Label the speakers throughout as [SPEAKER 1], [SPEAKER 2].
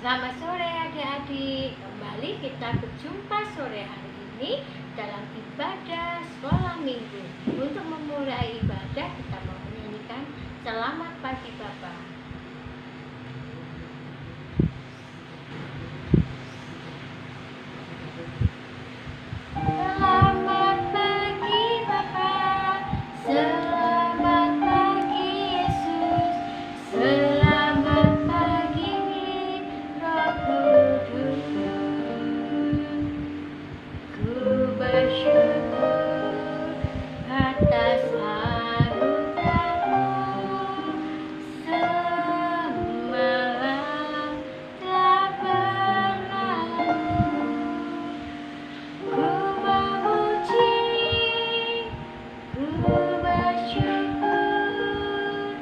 [SPEAKER 1] Selamat sore adik-adik, kembali kita berjumpa sore hari ini dalam ibadah sekolah minggu. Untuk memulai ibadah kita mau menyanyikan Selamat Pagi Bapak. Selamat pagi Bapak, selamat pagi Yesus, selamat pagi Roh Kudus. Ku bersyukur atas anugerah-Mu, semalam telah berlalu. Ku memuji, ku bersyukur,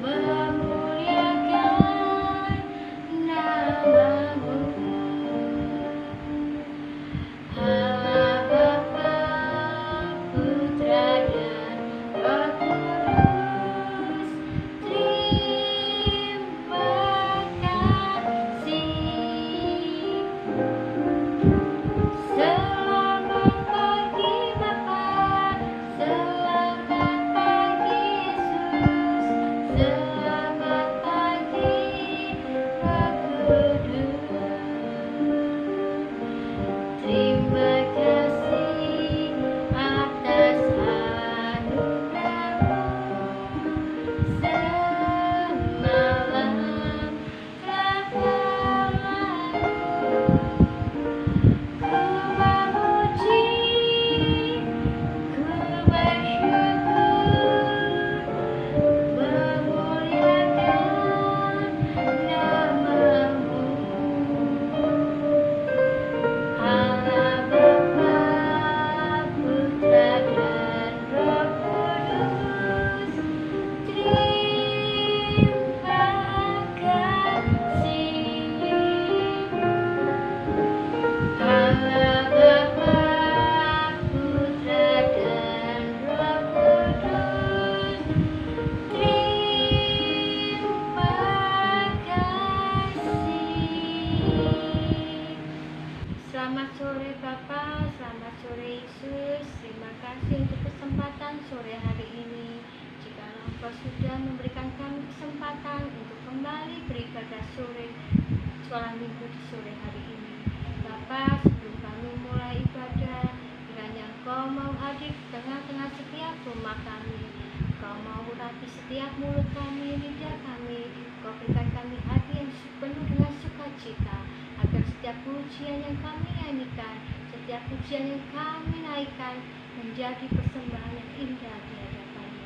[SPEAKER 1] memuliakan nama-Mu. Allah Bapa, Putra dan Roh Kudus, terima kasih. Selamat pagi Bapa, selamat pagi Yesus, selamat pagi Roh Kudus. Terima kasih atas anugerah-Mu, semalam telah berlalu. Ku memuji, ku bersyukur, memuliakan nama-Mu. Allah Bapa, Putra dan Roh Kudus, terima kasih. Allah Bapa, Putra dan Roh Kudus, terima kasih. Selamat sore Bapak, selamat sore Yesus. Terima kasih untuk kesempatan sore hari ini. Jika Engkau sudah memberikan kami kesempatan untuk kembali beribadah sore sekolah minggu di sore hari ini. Bapak, sebelum kami mulai ibadah, kiranya Engkau mau hadir di tengah-tengah setiap rumah kami. Engkau mau urapi setiap mulut kami, lidah kami. Engkau berikan kami hati yang penuh dengan sukacita, agar setiap pujian yang kami nyanyikan, setiap pujian yang kami naikkan menjadi persembahan yang indah di hadapan-Mu.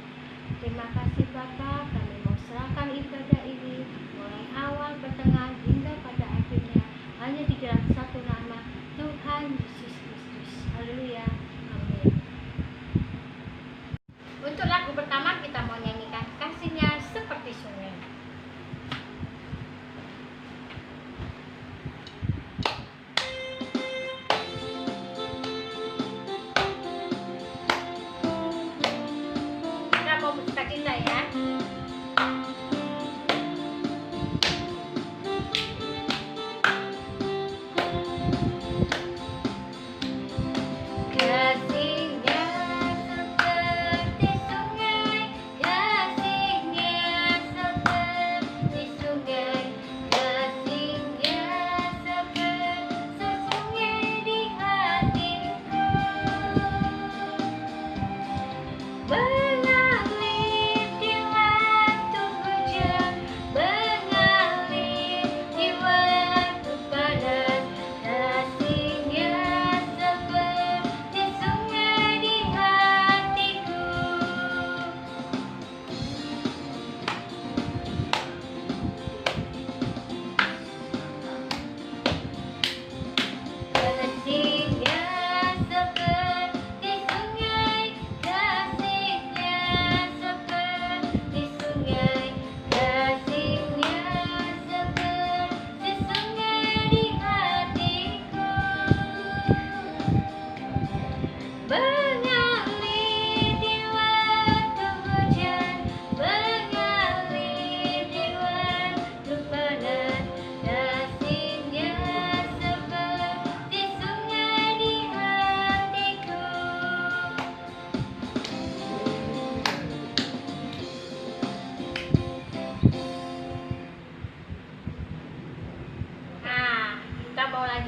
[SPEAKER 1] Terima kasih Bapa, kami mau serahkan ibadah ini mulai awal, pertengahan hingga pada akhirnya hanya di dalam satu nama, Tuhan Yesus Kristus. Haleluya. Amin. Untuk lagu pertama kita mau nyanyikan Kasihnya Seperti Sungai. Kita mau bersuka cita ya.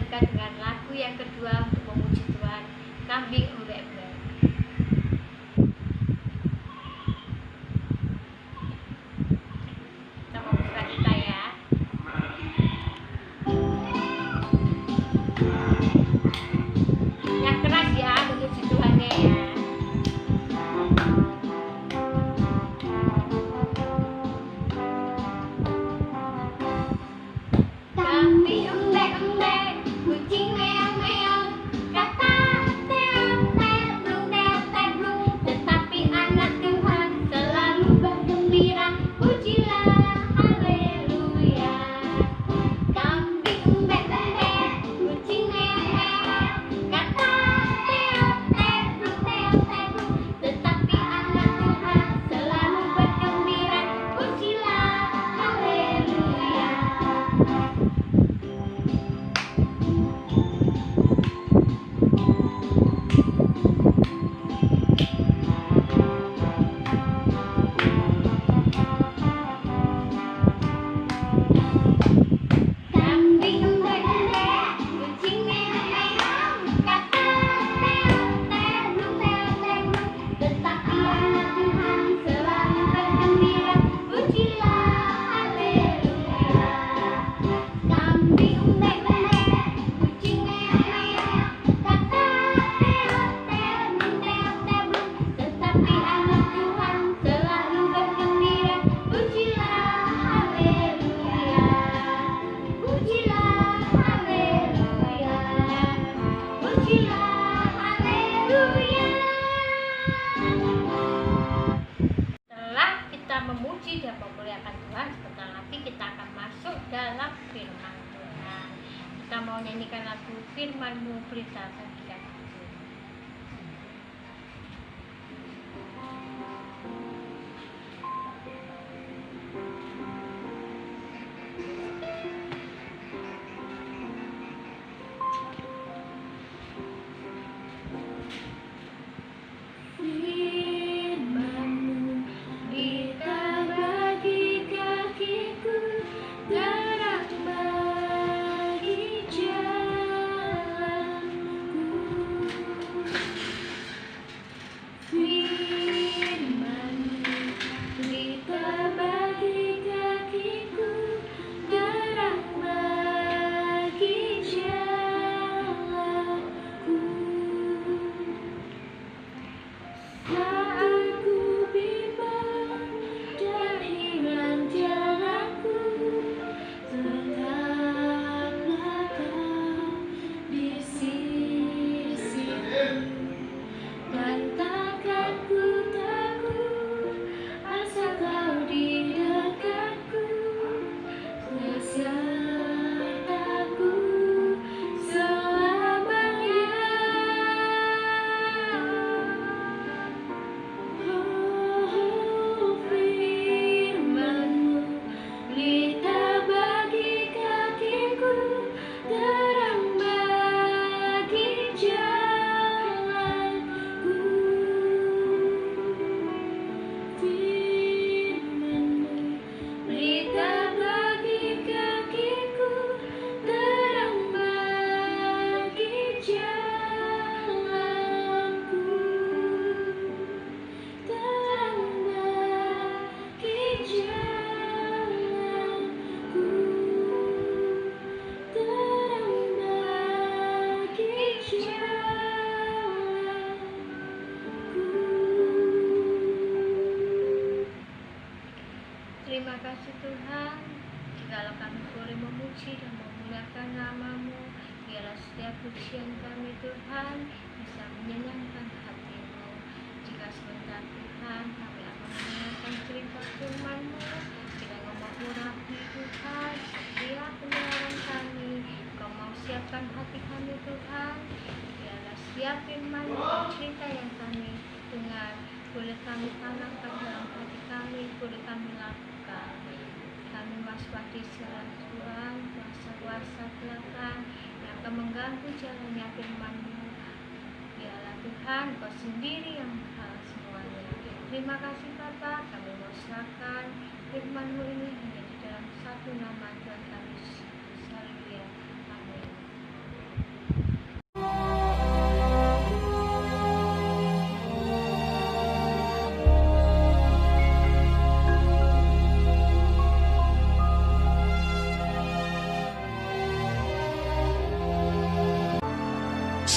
[SPEAKER 1] lanjutkan dengan lagu yang kedua untuk memuji Tuhan, Kambing Embek-Embek. Kita mau buka kita ya. Yang keras ya, memuji Tuhannya ya. Kambing embek-embek, kucing meong-meong, kata teot-teot, teot-teot, tetapi anak Tuhan selalu bergembira, pujilah haleluya. Kambing embek-embek, kucing meong-meong, kata teot-teot, teot-teot, tetapi anak Tuhan selalu bergembira, pujilah haleluya. Kambing embek-embek, kucing meong-meong, kata teot-teot, teot-teot, tetapi anak Tuhan selalu bergembira, pujilah haleluya. Kambing embek-embek, kucing meong-meong, kata teot-teot, teot-teot, tetapi anak Tuhan selalu bergembira, pujilah haleluya. Pujilah haleluya, pujilah haleluya. Setelah kita memuji dan memuliakan Tuhan, sebentar lagi kita akan masuk dalam firman Tuhan. Kita mau nyanyikan lagu Firman-Mu Pelita Bagi Kakiku. Firman-Mu pelita bagi kakiku, terang bagi jalanku. Firman-Mu pelita bagi kakiku, terang bagi jalanku. Saat ku bimbang dan hilang jalanku, tetaplah Kau di sisiku. Dan takkan ku takut, asal Kau di dekatku, sertaku selamanya. Firman-Mu pelita bagi kakiku, terang bagi jalanku. Firman-Mu pelita bagi kakiku, terang bagi jalanku. Terang bagi jalanku, terang bagi jalanku. Terima kasih Tuhan, jikalau kami boleh memuji dan memuliakan nama-Mu, biarlah setiap pujian kami Tuhan bisa menyenangkan hati-Mu. Jika sebentar Tuhan kami akan mendengarkan cerita firman-Mu, kita mau rapi Tuhan, setiap pendengaran kami, Kau mau siapkan hati kami Tuhan, biarlah setiap firman-Mu dan cerita yang kami dengar, boleh kami tanamkan dalam hati kami, boleh kami lakukan. Kami waspada segala Tuhan, kuasa-kuasa belakang yang akan mengganggu jalannya firman-Mu. Biarlah Tuhan, Kau sendiri yang hal semuanya. Terima kasih Bapa, kami mau serahkan firman-Mu ini hanya di dalam satu nama Tuhan kami Yesus. Haleluya. Amin.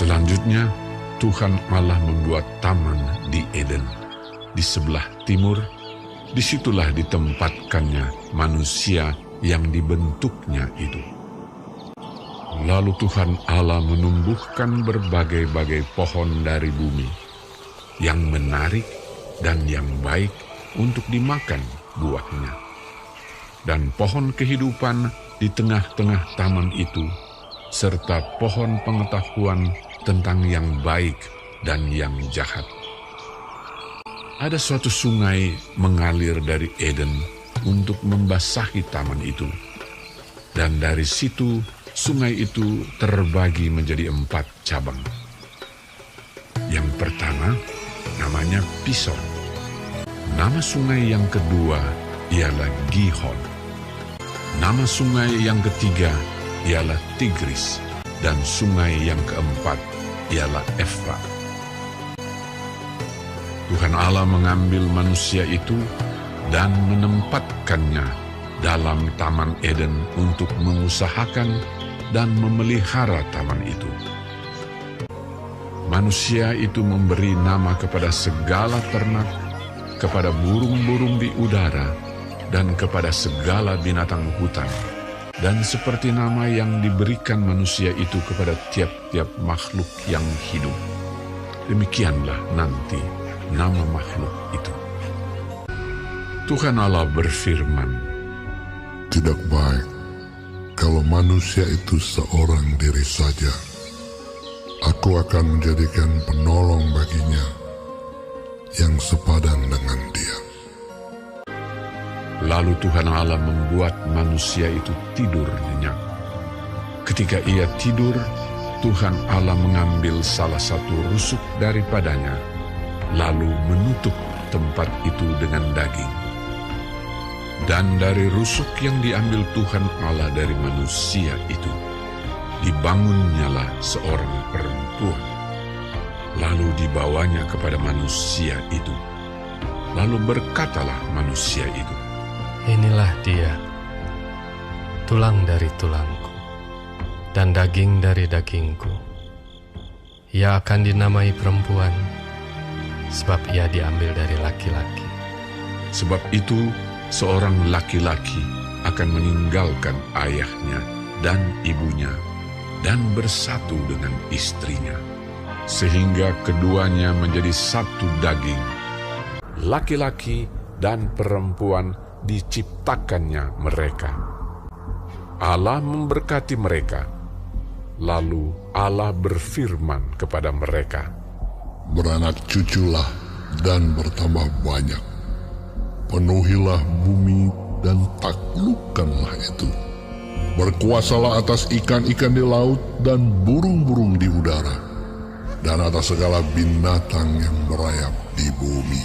[SPEAKER 2] Selanjutnya, Tuhan Allah membuat taman di Eden. Di sebelah timur, disitulah ditempatkannya manusia yang dibentuknya itu. Lalu Tuhan Allah menumbuhkan berbagai-bagai pohon dari bumi, yang menarik dan yang baik untuk dimakan buahnya. Dan pohon kehidupan di tengah-tengah taman itu, serta pohon pengetahuan tentang yang baik dan yang jahat. Ada suatu sungai mengalir dari Eden untuk membasahi taman itu. Dan dari situ, sungai itu terbagi menjadi 4 cabang. Yang pertama, namanya Pison. Nama sungai yang kedua ialah Gihon. Nama sungai yang ketiga ialah Tigris. Dan sungai yang keempat ialah Efrat. Tuhan Allah mengambil manusia itu dan menempatkannya dalam Taman Eden untuk mengusahakan dan memelihara taman itu. Manusia itu memberi nama kepada segala ternak, kepada burung-burung di udara, dan kepada segala binatang hutan. Dan seperti nama yang diberikan manusia itu kepada tiap-tiap makhluk yang hidup, demikianlah nanti nama makhluk itu. Tuhan Allah berfirman,
[SPEAKER 3] "Tidak baik kalau manusia itu seorang diri saja. Aku akan menjadikan penolong baginya yang sepadan dengan dia."
[SPEAKER 2] Lalu Tuhan Allah membuat manusia itu tidur nyenyak. Ketika ia tidur, Tuhan Allah mengambil salah satu rusuk daripadanya, lalu menutup tempat itu dengan daging. Dan dari rusuk yang diambil Tuhan Allah dari manusia itu, dibangunnyalah seorang perempuan. Lalu dibawanya kepada manusia itu. Lalu berkatalah manusia itu,
[SPEAKER 4] "Inilah dia, tulang dari tulangku, dan daging dari dagingku. Ia akan dinamai perempuan, sebab ia diambil dari laki-laki."
[SPEAKER 2] Sebab itu, seorang laki-laki akan meninggalkan ayahnya dan ibunya dan bersatu dengan istrinya, sehingga keduanya menjadi satu daging. Laki-laki dan perempuan diciptakannya mereka. Allah memberkati mereka. Lalu Allah berfirman kepada mereka,
[SPEAKER 3] "Beranak cuculah dan bertambah banyak. Penuhilah bumi dan taklukkanlah itu. Berkuasalah atas ikan-ikan di laut dan burung-burung di udara, dan atas segala binatang yang merayap di bumi."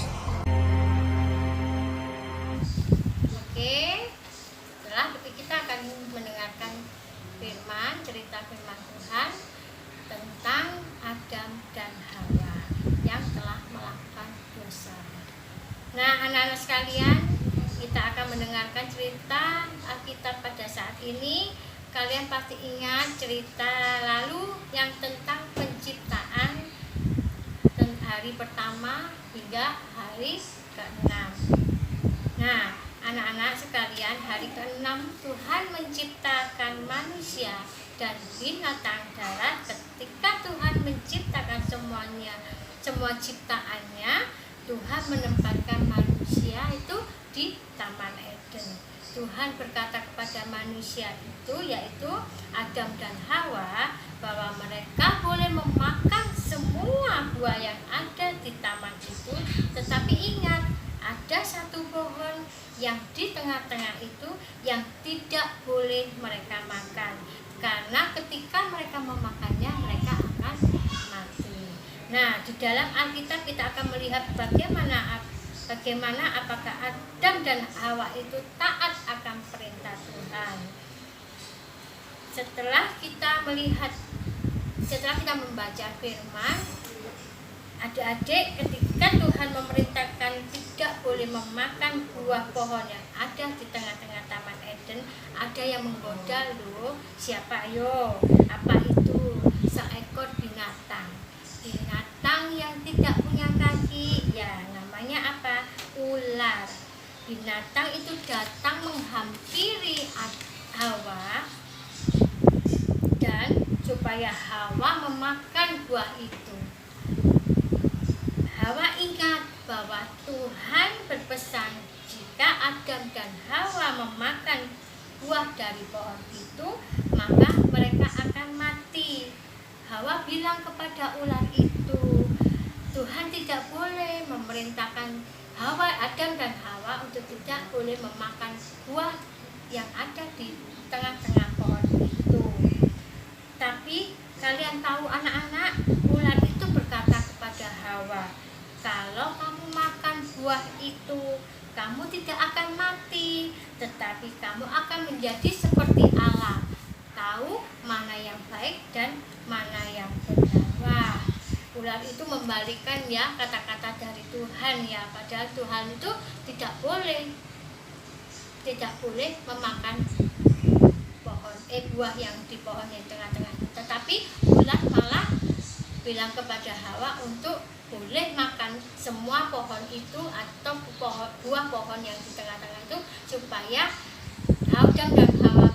[SPEAKER 1] Oke, setelah itu kita akan mendengarkan cerita firman Tuhan tentang Adam dan Hawa yang telah melakukan dosa. Nah, anak-anak sekalian, kita akan mendengarkan cerita Alkitab pada saat ini. Kalian pasti ingat cerita lalu yang tentang penciptaan dan hari pertama hingga hari ke-6. Nah, anak-anak sekalian, hari ke-6 Tuhan menciptakan manusia dan binatang darat. Ketika Tuhan menciptakan semuanya, semua ciptaannya, Tuhan menempatkan manusia itu di Taman Eden. Tuhan berkata kepada manusia itu, yaitu Adam dan Hawa, bahwa mereka boleh memakan semua buah yang ada di taman itu, tetapi ingat, ada satu pohon yang di tengah-tengah itu yang tidak boleh mereka makan, karena ketika mereka memakannya mereka akan mati. Nah, di dalam Alkitab kita akan melihat bagaimana apakah Adam dan Hawa itu taat akan perintah Tuhan. Setelah kita membaca firman, adik-adik, ketika Tuhan memerintahkan tidak boleh memakan buah pohon yang ada di tengah-tengah Taman Eden, ada yang menggoda loh. Siapa? Ayo, apa itu? Seekor binatang Binatang yang tidak punya kaki, ya namanya apa? Ular. Binatang itu datang menghampiri Hawa dan supaya Hawa memakan buah itu. Hawa ingat bahwa Tuhan berpesan jika Adam dan Hawa memakan buah dari pohon itu, maka mereka akan mati. Hawa bilang kepada ular itu, Tuhan tidak boleh memerintahkan Adam dan Hawa untuk tidak boleh memakan buah yang ada di tengah-tengah pohon itu. Tapi kalian tahu anak-anak, ular itu berkata kepada Hawa, kalau kamu makan buah itu, kamu tidak akan mati, tetapi kamu akan menjadi seperti Allah, tahu mana yang baik dan mana yang benar. Wah, ular itu membalikan ya kata-kata dari Tuhan ya, padahal Tuhan itu tidak boleh memakan buah yang di pohon yang tengah-tengah. Tetapi ular malah bilang kepada Hawa untuk boleh makan semua pohon itu atau buah pohon yang di tengah-tengah itu, supaya Adam dan Hawa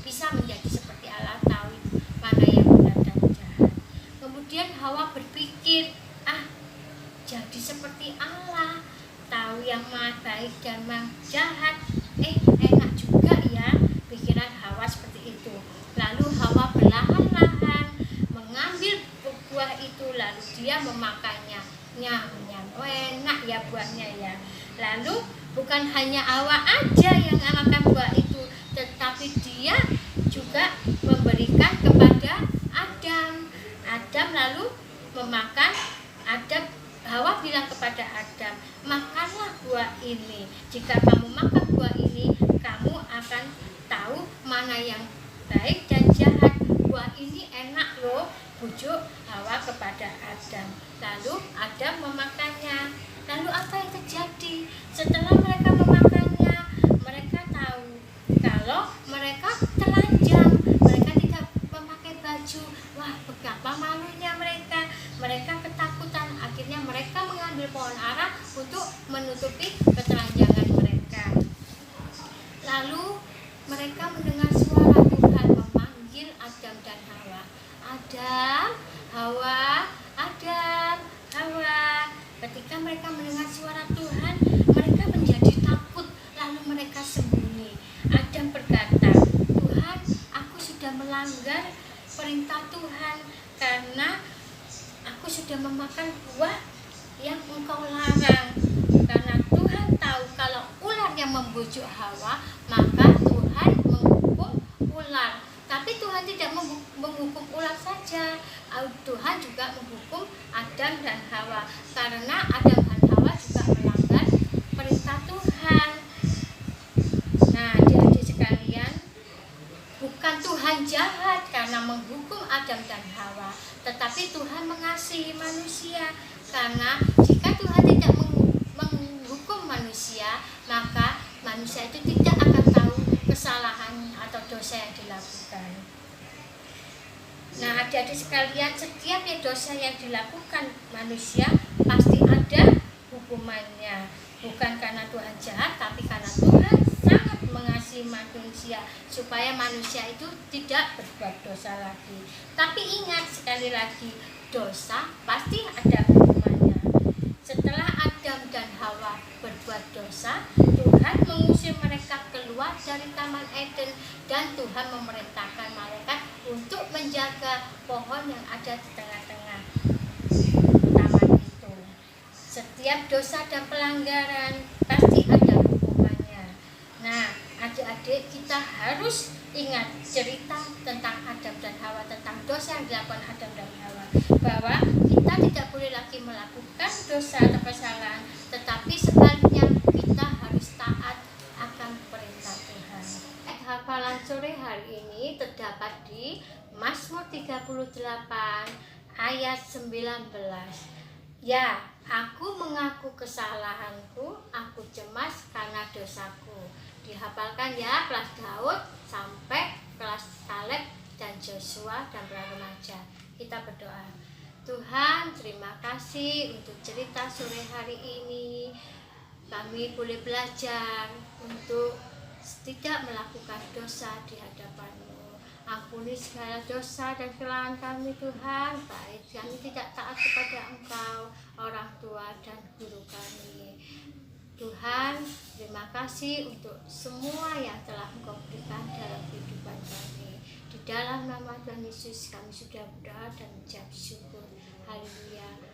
[SPEAKER 1] bisa menjadi seperti Allah, tahu mana yang benar dan jahat. Kemudian Hawa berpikir, jadi seperti Allah, tahu yang baik dan yang jahat. Enak juga ya pikiran Hawa seperti itu. Lalu Hawa perlahan-lahan mengambil buah itu, lalu dia memakannya. Nyam, enak ya buahnya ya. Lalu bukan hanya Hawa aja yang makan buah itu, tetapi dia juga memberikan kepada Adam. Adam lalu memakan. Hawa bilang kepada Adam, makanlah buah ini. Jika kamu makan buah ini, kamu akan tahu mana yang baik dan jahat. Buah ini enak loh, bujuk Hawa kepada Adam. Lalu Adam memakannya. Lalu apa yang terjadi? Setelah mereka memakannya, mereka tahu kalau mereka telanjang, mereka tidak memakai baju. Wah, betapa malunya mereka. Mereka ketakutan. Akhirnya mereka mengambil pohon ara untuk menutupi ketelanjangan mereka. Lalu mereka mendengar suara Tuhan memanggil Adam dan Hawa. Adam, Hawa, Adam, Hawa. Ketika mereka mendengar suara Tuhan, mereka menjadi takut, lalu mereka sembunyi. Adam berkata, Tuhan, aku sudah melanggar perintah Tuhan karena aku sudah memakan buah yang engkau larang. Karena Tuhan tahu kalau ular yang membujuk Hawa, maka Tuhan menghukum ular. Tapi Tuhan tidak menghukum ular saja, Tuhan juga menghukum Adam dan Hawa, karena Adam dan Hawa juga melanggar perintah Tuhan. Nah, adik-adik sekalian, bukan Tuhan jahat karena menghukum Adam dan Hawa, tetapi Tuhan mengasihi manusia. Karena jika Tuhan tidak menghukum manusia, maka manusia itu tidak akan tahu kesalahan atau dosa yang dilakukan. Nah, adik-adik sekalian, setiap dosa yang dilakukan manusia pasti ada hukumannya. Bukan karena Tuhan jahat, tapi karena Tuhan sangat mengasihi manusia supaya manusia itu tidak berbuat dosa lagi. Tapi ingat sekali lagi, dosa pasti ada hukumannya. Setelah Adam dan Hawa berbuat dosa, Tuhan mengusir mereka keluar dari Taman Eden, dan Tuhan memerintahkan malaikat untuk menjaga pohon yang ada di tengah-tengah taman itu. Setiap dosa dan pelanggaran pasti ada hukumannya. Nah, adik-adik, kita harus ingat cerita tentang Adam dan Hawa, tentang dosa yang dilakukan Adam dan Hawa, bahwa kita tidak boleh lagi melakukan dosa atau kesalahan, tetapi sebaliknya kita harus taat akan perintah Tuhan. Hafalan sore hari ini terdapat di Mazmur 38 ayat 19. Ya, aku mengaku kesalahanku, aku cemas karena dosaku. Dihafalkan ya, kelas Daud sampai kelas Kaleb dan Joshua dan para remaja. Kita berdoa. Tuhan, terima kasih untuk cerita sore hari ini. Kami boleh belajar untuk tidak melakukan dosa di hadapan-Mu. Ampuni segala dosa dan kesalahan kami Tuhan, baik kami tidak taat kepada Engkau, orang tua dan guru kami. Tuhan, terima kasih untuk semua yang telah Engkau berikan dalam kehidupan kami. Di dalam nama Tuhan Yesus kami sudah berdoa dan mengucap syukur. Haleluya.